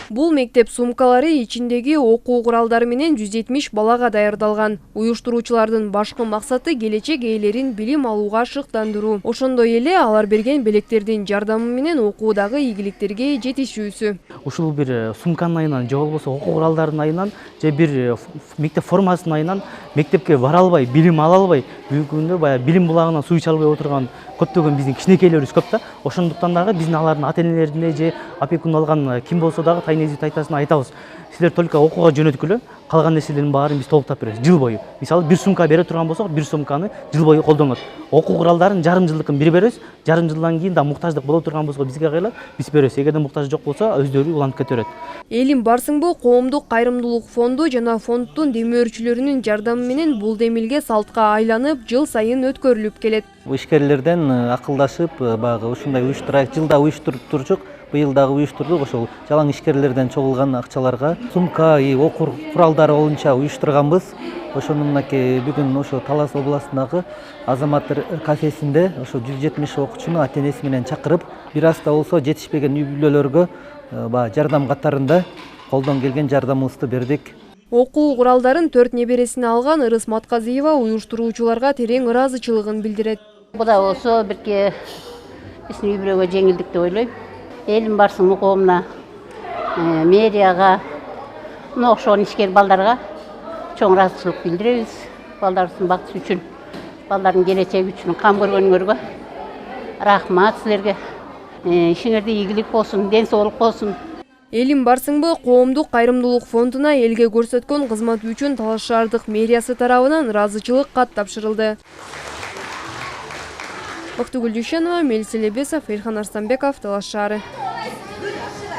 Бул мектеп сумкалары ичиндеги окуу куралдары менен 170 балага даярдалган. Уюштуруучулардын башкы максаты келечек ээлерин билим алууга шыктандыруу. Ошондой эле алар берген белектердин жардамы менен окуудагы ийгиликтерге жетишүүсү. Ушул бир сумканын айынан же болбосо окуу куралдарынын айынан же бир мектеп формасынын айынан мектепке бара албай, билим ала албай, бүгүнкү күндө баягы билим булагынан суу иче албай отурган көптөгөн биздин кичинекейлерибиз көп да. Ошондуктан дагы биздин алардын ата энелерине же опекун алган ким болсо дагы тайнеси тайтасына айтабыз. Силер только окууга жөнөткүлө, калган нерселердин баарын биз толуктап беребиз жыл бою. Мисалы бир сумка бере турган болсок, бир сумканы жыл бою колдонот. Окуу куралдарын жарым жылдыкын бир беребиз. Жарым жылдан кийин да муктаждык боло турган болсо бизге кыйлап, биз беребиз. Эгерде муктаж жок болсо өздөрү уланып кете берет. Элим барсыңбы коомдук кайрымдуулук фонду жана фонддун демөөрчүлөрүнүн жардамы менен бул демилге салтка айланып, жыл сайын өткөрүлүп келет. Ишкерлерден акылдашып, баягы ушундай уюштурайык, жылда уюштуруп турчук. Быйыл дагы уюштурдук. Ошол жалаң ишкерлерден чогулган акчаларга сумка, окуу куралдары боюнча уюштурганбыз. Ошонун бүгүн ошо Талас областындагы Азаматтар кафесинде ошо 170 окуучуну ата энеси менен чакырып, бир аз да болсо жетишпеген үй бүлөлөргө жардам катарында колдон келген жардамыбызды бердик. Окуу куралдарын 4 небересине алган Ырыс Матказиева уюштуруучуларга терең ыраазычылыгын билдирет. Буда болсо бирке биздин үй бүлөгө жеңилдик деп ойлойм. Элим барсың коомуна, мэрияга, окшогон ишкер балдарга чоң ыраазычылык билдиребиз. Балдарыбыздын бакыты үчүн, балдардын келечеги үчүн кам көргөнүңөргө рахмат силерге. Ишиңерде ийгилик болсун, ден соолук болсун. Элим барсыңбы коомдук кайрымдуулук фондуна элге көрсөткөн кызматы үчүн Талас шаардык мэриясы тарабынан ыраазычылык кат тапшырылды. Октугүл Дүйшенова, Мелис Элебесов, Элхан Арстанбеков, Талас шаары.